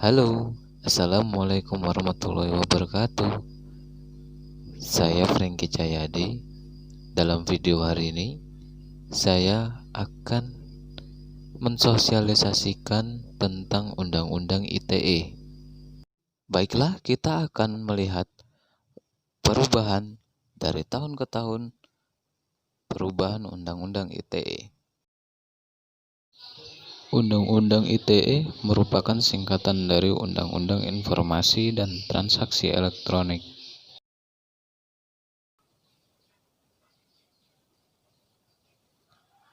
Halo, Assalamualaikum warahmatullahi wabarakatuh. Saya Franky Cahyadi. Dalam video hari ini, saya akan mensosialisasikan tentang Undang-Undang ITE. Baiklah, kita akan melihat perubahan dari tahun ke tahun perubahan Undang-Undang ITE. Undang-Undang ITE merupakan singkatan dari Undang-Undang Informasi dan Transaksi Elektronik.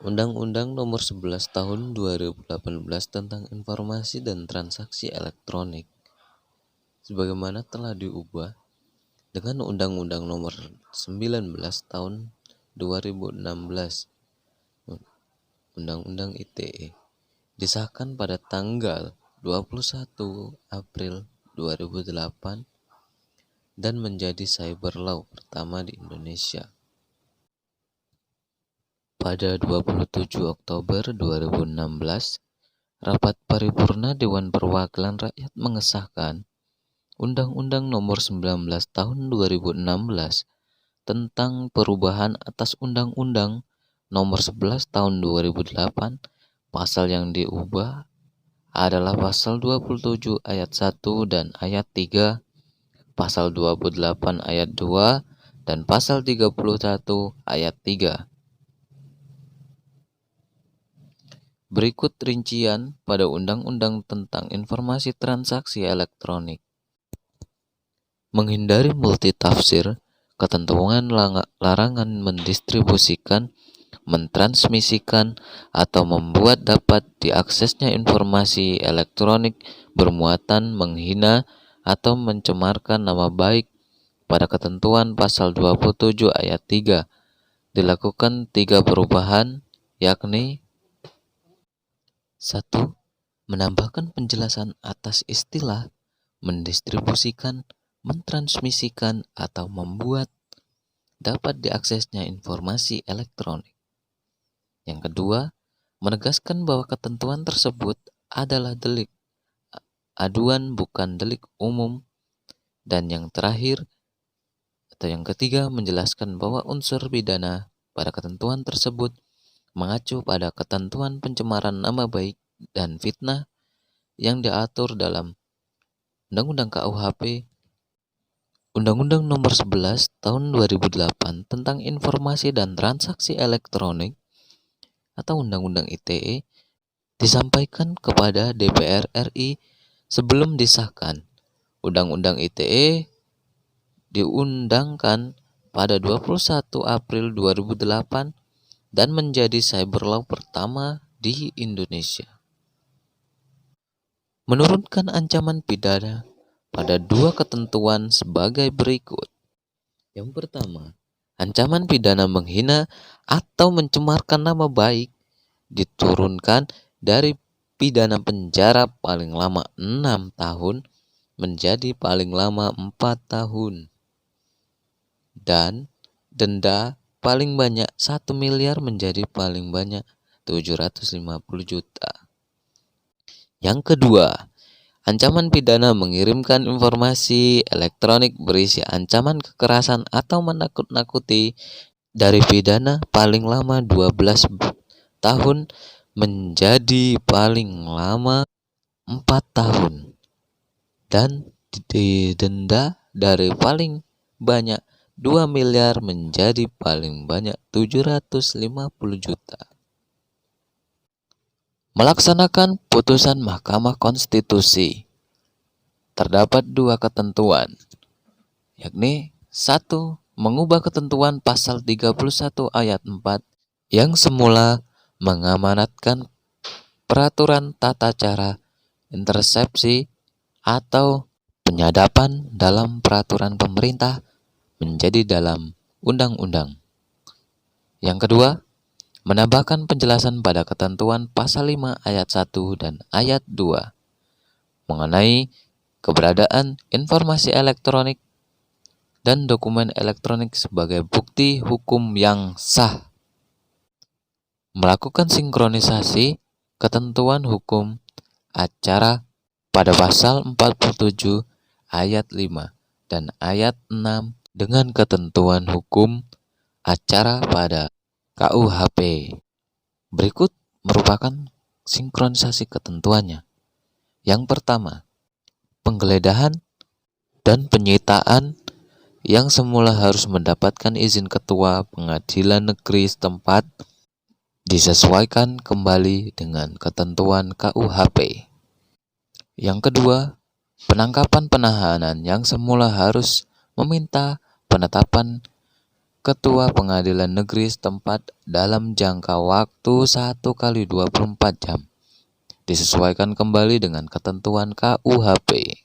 Undang-Undang Nomor 11 Tahun 2018 tentang Informasi dan Transaksi Elektronik sebagaimana telah diubah dengan Undang-Undang Nomor 19 Tahun 2016. Undang-Undang ITE disahkan pada tanggal 21 April 2008 dan menjadi cyber law pertama di Indonesia. Pada 27 Oktober 2016, rapat paripurna Dewan Perwakilan Rakyat mengesahkan Undang-Undang Nomor 19 Tahun 2016 tentang perubahan atas Undang-Undang Nomor 11 Tahun 2008. Pasal yang diubah adalah pasal 27 ayat 1 dan ayat 3, pasal 28 ayat 2, dan pasal 31 ayat 3. Berikut rincian pada Undang-Undang tentang Informasi Transaksi Elektronik. Menghindari multitafsir, ketentuan larangan mendistribusikan, mentransmisikan, atau membuat dapat diaksesnya informasi elektronik bermuatan menghina atau mencemarkan nama baik pada ketentuan pasal 27 ayat 3 dilakukan 3 perubahan, yakni 1. Menambahkan penjelasan atas istilah mendistribusikan, mentransmisikan, atau membuat dapat diaksesnya informasi elektronik. Yang kedua, menegaskan bahwa ketentuan tersebut adalah delik aduan bukan delik umum. Dan yang terakhir atau yang ketiga, menjelaskan bahwa unsur pidana pada ketentuan tersebut mengacu pada ketentuan pencemaran nama baik dan fitnah yang diatur dalam Undang-Undang KUHP, Undang-Undang Nomor 11 Tahun 2008 tentang Informasi dan Transaksi Elektronik atau Undang-Undang ITE disampaikan kepada DPR RI sebelum disahkan. Undang-Undang ITE diundangkan pada 21 April 2008 dan menjadi cyber law pertama di Indonesia. Menurunkan ancaman pidana pada 2 ketentuan sebagai berikut. Yang pertama, ancaman pidana menghina atau mencemarkan nama baik diturunkan dari pidana penjara paling lama 6 tahun menjadi paling lama 4 tahun. Dan denda paling banyak 1 miliar menjadi paling banyak 750 juta. Yang kedua, ancaman pidana mengirimkan informasi elektronik berisi ancaman kekerasan atau menakut-nakuti dari pidana paling lama 12 tahun menjadi paling lama 4 tahun. Dan didenda dari paling banyak 2 miliar menjadi paling banyak 750 juta. Melaksanakan putusan Mahkamah Konstitusi. Terdapat 2 ketentuan, yakni 1. Mengubah ketentuan pasal 31 ayat 4 yang semula mengamanatkan peraturan tata cara intersepsi atau penyadapan dalam peraturan pemerintah menjadi dalam undang-undang. Yang kedua, menambahkan penjelasan pada ketentuan pasal 5 ayat 1 dan ayat 2 mengenai keberadaan informasi elektronik dan dokumen elektronik sebagai bukti hukum yang sah. Melakukan sinkronisasi ketentuan hukum acara pada pasal 47 ayat 5 dan ayat 6 dengan ketentuan hukum acara pada KUHP. Berikut merupakan sinkronisasi ketentuannya. Yang pertama, penggeledahan dan penyitaan yang semula harus mendapatkan izin ketua pengadilan negeri setempat disesuaikan kembali dengan ketentuan KUHP. Yang kedua, penangkapan penahanan yang semula harus meminta penetapan ketua pengadilan negeri setempat dalam jangka waktu 1 kali 24 jam disesuaikan kembali dengan ketentuan KUHP.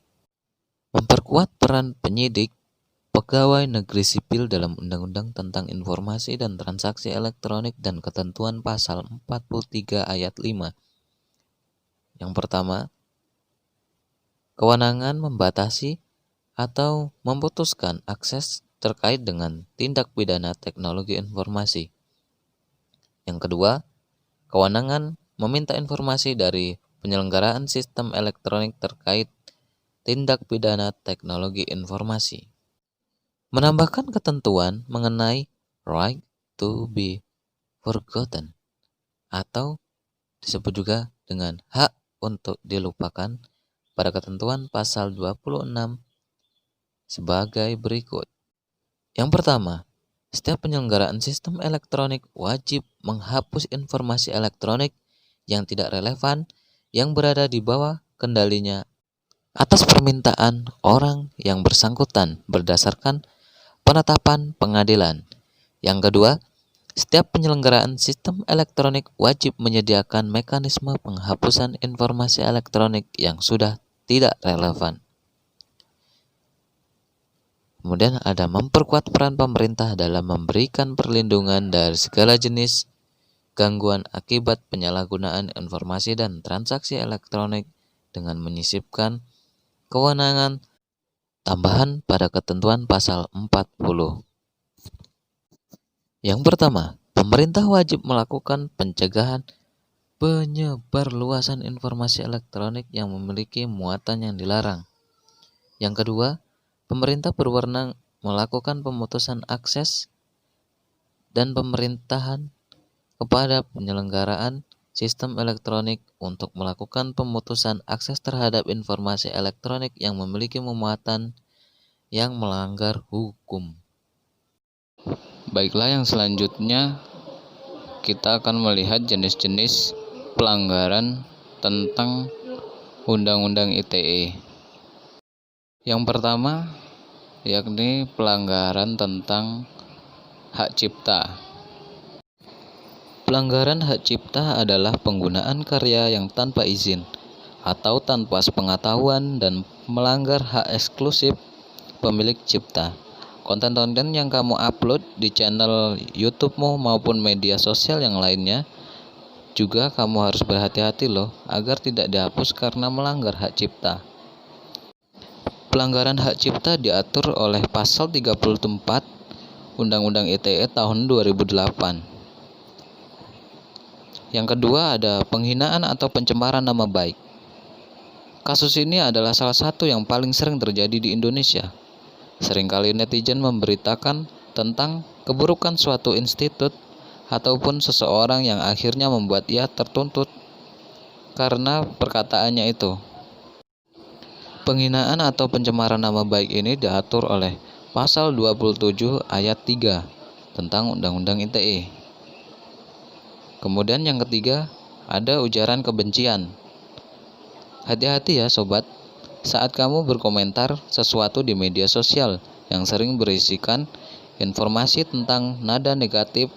Memperkuat peran penyidik pegawai negeri sipil dalam Undang-Undang tentang Informasi dan Transaksi Elektronik dan ketentuan pasal 43 ayat 5. Yang pertama, kewenangan membatasi atau memutuskan akses terkait dengan tindak pidana teknologi informasi. Yang kedua, kewenangan meminta informasi dari penyelenggaraan sistem elektronik terkait tindak pidana teknologi informasi. Menambahkan ketentuan mengenai right to be forgotten atau disebut juga dengan hak untuk dilupakan pada ketentuan pasal 26 sebagai berikut. Yang pertama, setiap penyelenggaraan sistem elektronik wajib menghapus informasi elektronik yang tidak relevan yang berada di bawah kendalinya atas permintaan orang yang bersangkutan berdasarkan penetapan pengadilan. Yang kedua, setiap penyelenggaraan sistem elektronik wajib menyediakan mekanisme penghapusan informasi elektronik yang sudah tidak relevan. Kemudian ada memperkuat peran pemerintah dalam memberikan perlindungan dari segala jenis gangguan akibat penyalahgunaan informasi dan transaksi elektronik dengan menyisipkan kewenangan tambahan pada ketentuan pasal 40. Yang pertama, pemerintah wajib melakukan pencegahan penyebarluasan informasi elektronik yang memiliki muatan yang dilarang. Yang kedua, pemerintah berwenang melakukan pemutusan akses dan pemerintahan kepada penyelenggaraan sistem elektronik untuk melakukan pemutusan akses terhadap informasi elektronik yang memiliki muatan yang melanggar hukum. Baiklah, yang selanjutnya kita akan melihat jenis-jenis pelanggaran tentang Undang-Undang ITE. Yang pertama yakni pelanggaran tentang hak cipta. Pelanggaran hak cipta adalah penggunaan karya yang tanpa izin atau tanpa sepengetahuan dan melanggar hak eksklusif pemilik cipta. Konten-konten yang kamu upload di channel YouTube-mu maupun media sosial yang lainnya juga kamu harus berhati-hati loh agar tidak dihapus karena melanggar hak cipta. Pelanggaran hak cipta diatur oleh pasal 34 Undang-Undang ITE tahun 2008. Yang kedua ada penghinaan atau pencemaran nama baik. Kasus ini adalah salah satu yang paling sering terjadi di Indonesia. Seringkali netizen memberitakan tentang keburukan suatu institut ataupun seseorang yang akhirnya membuat ia tertuntut karena perkataannya itu. Penghinaan atau pencemaran nama baik ini diatur oleh pasal 27 ayat 3 tentang Undang-Undang ITE. Kemudian yang ketiga, ada ujaran kebencian. Hati-hati ya sobat, saat kamu berkomentar sesuatu di media sosial yang sering berisikan informasi tentang nada negatif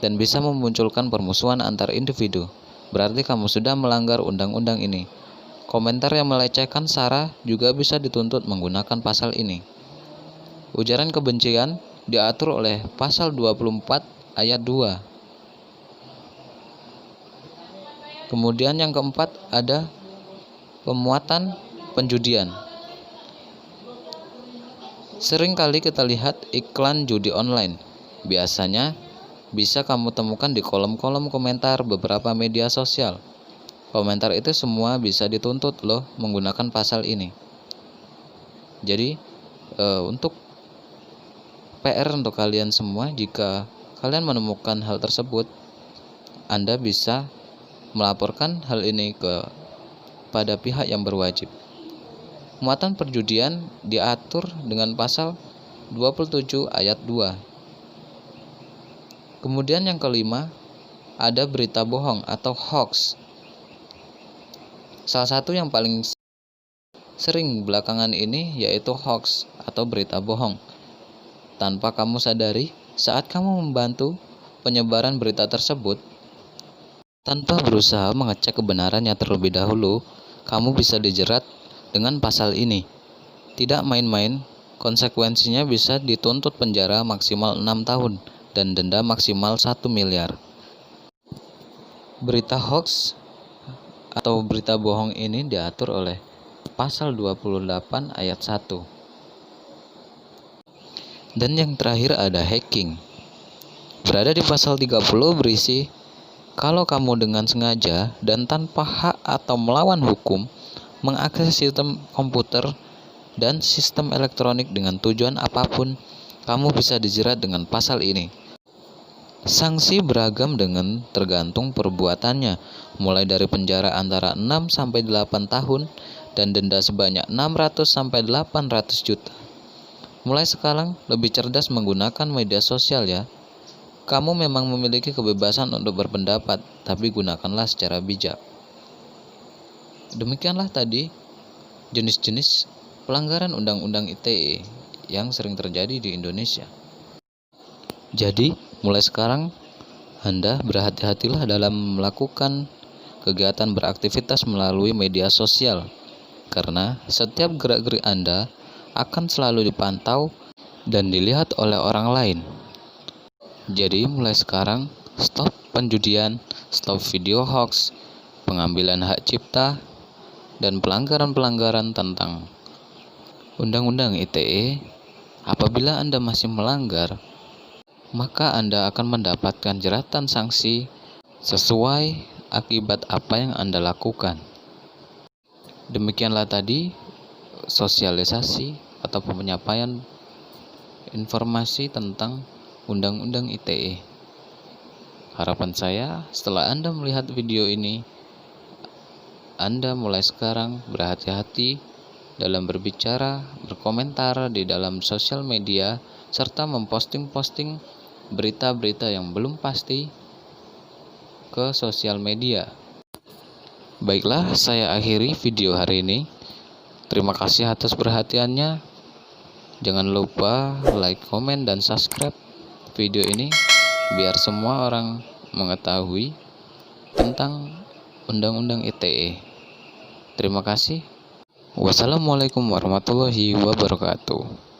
dan bisa memunculkan permusuhan antar individu, berarti kamu sudah melanggar undang-undang ini. Komentar yang melecehkan sara juga bisa dituntut menggunakan pasal ini. Ujaran kebencian diatur oleh pasal 24 ayat 2. Kemudian yang keempat ada pemuatan penjudian. Sering kali kita lihat iklan judi online. Biasanya bisa kamu temukan di kolom-kolom komentar beberapa media sosial. komentar itu semua bisa dituntut loh menggunakan pasal ini. Jadi untuk PR untuk kalian semua, jika kalian menemukan hal tersebut, Anda bisa melaporkan hal ini pada pihak yang berwajib. Muatan perjudian diatur dengan pasal 27 ayat 2. Kemudian yang kelima, ada berita bohong atau hoax. Salah satu yang paling sering belakangan ini yaitu hoax atau berita bohong. Tanpa kamu sadari, saat kamu membantu penyebaran berita tersebut, tanpa berusaha mengecek kebenarannya terlebih dahulu, kamu bisa dijerat dengan pasal ini. Tidak main-main, konsekuensinya bisa dituntut penjara maksimal 6 tahun dan denda maksimal 1 miliar. Berita hoax atau berita bohong ini diatur oleh pasal 28 ayat 1. Dan yang terakhir ada hacking. Berada di pasal 30 berisi, kalau kamu dengan sengaja dan tanpa hak atau melawan hukum mengakses sistem komputer dan sistem elektronik dengan tujuan apapun, kamu bisa dijerat dengan pasal ini. Sanksi beragam dengan tergantung perbuatannya, mulai dari penjara antara 6 sampai 8 tahun dan denda sebanyak 600 sampai 800 juta. Mulai sekarang lebih cerdas menggunakan media sosial ya. Kamu memang memiliki kebebasan untuk berpendapat, tapi gunakanlah secara bijak. Demikianlah tadi jenis-jenis pelanggaran Undang-Undang ITE yang sering terjadi di Indonesia. Jadi, mulai sekarang Anda berhati-hatilah dalam melakukan kegiatan beraktivitas melalui media sosial, karena setiap gerak-gerik Anda akan selalu dipantau dan dilihat oleh orang lain. Jadi, mulai sekarang stop penjudian, stop video hoax, pengambilan hak cipta, dan pelanggaran-pelanggaran tentang Undang-Undang ITE. Apabila Anda masih melanggar, maka Anda akan mendapatkan jeratan sanksi sesuai akibat apa yang Anda lakukan. Demikianlah tadi sosialisasi atau penyampaian informasi tentang Undang-Undang ITE. Harapan saya, setelah Anda melihat video ini, Anda mulai sekarang berhati-hati dalam berbicara, berkomentar di dalam sosial media, serta memposting-posting berita-berita yang belum pasti ke sosial media. Baiklah, saya akhiri video hari ini. Terima kasih atas perhatiannya. Jangan lupa like, komen, dan subscribe video ini biar semua orang mengetahui tentang Undang-Undang ITE. Terima kasih. Wassalamualaikum warahmatullahi wabarakatuh.